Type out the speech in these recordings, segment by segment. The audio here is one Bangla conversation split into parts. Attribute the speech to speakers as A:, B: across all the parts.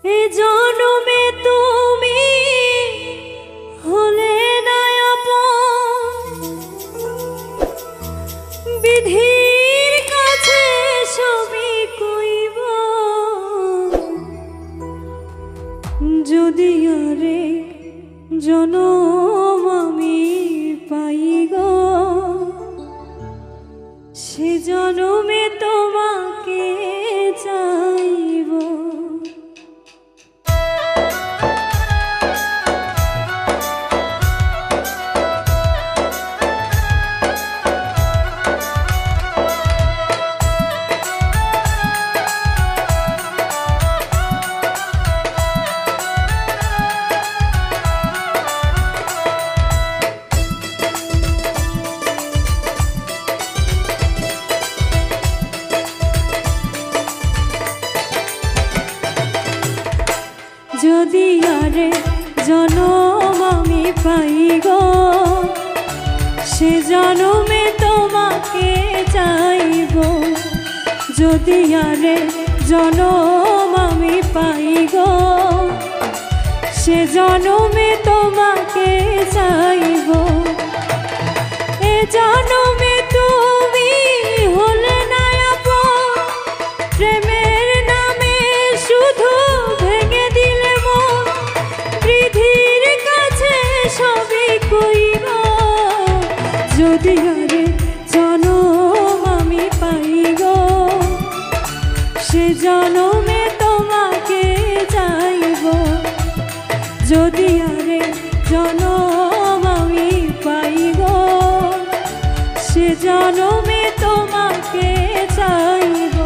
A: এ জনমে তুমি হলে না আপন, বিধির কাছে সবই কইব। যদি আরে জনম আমি পাই গো, সে জনমে তোমাকে চাইব। যদি আরে জনম আমি পাই গো, সে জনমে তোমাকে চাইব। যদি আরে জনম আমি পাই গো, সে জনমে তোমাকে চাইব। এ জনমে তুমি হলে না আপন, প্রেমের নামে শুধু ভেঙে দিলে মন। বিধির কাছে সবই কইব। যদি আরে জনম আমি পাই গো, সে জনমে তোমাকে চাইব। যদি আরে জনম আমি পাই গো, সে জনমে তোমাকে চাইব।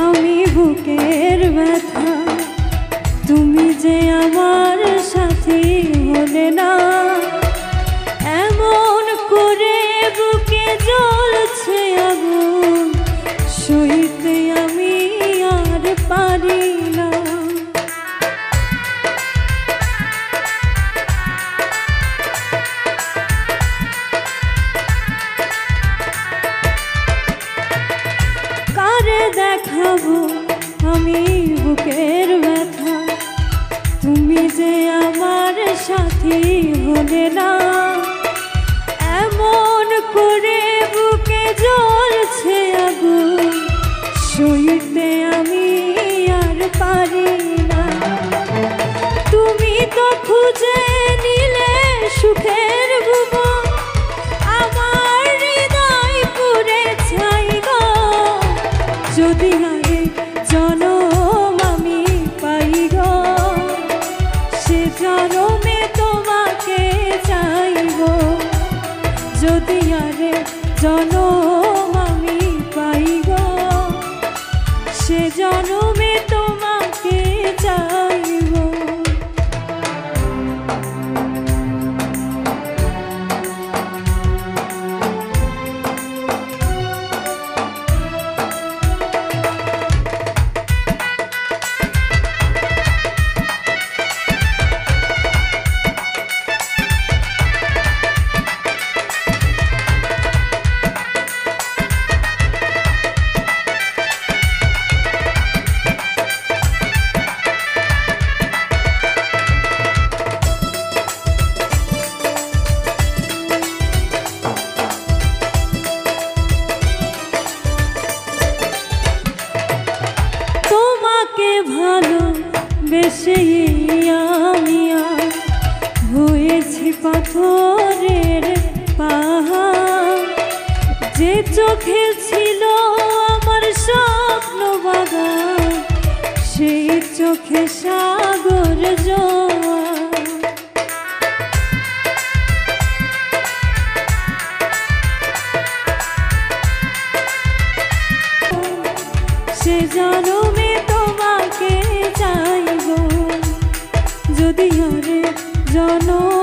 A: আমি বুকের ব্যথা, তুমি যে আমার সাথী হলে না। এমন করে বুকে জ্বলছে আগুন, সইতে আমি আর পারি না। দেখাবো আমি বুকের ব্যথা, তুমি যে আমার সাথী হলে না। এমন করে বুকে জ্বলছে আগুন, সইতে আমি আর পারি না। তুমি তো খুঁজে নিলে সুখের ভুবন, আমার হৃদয় পুড়ে ছাই গো। যদি আরে জনম আমি পাই গো, সে জনমে তোমাকে চাইব। যদি আরে জনম আমি পাই গো, সে জনমে তোমাকে চাইব। ভালোবেসে আমি হয়েছি পাথরের পাহাড়। যে চোখে ছিল আমার স্বপ্ন বাগান, সেই চোখে সাগর জোয়ার। জনমে তোমাকে চাইব যদি আরে জনম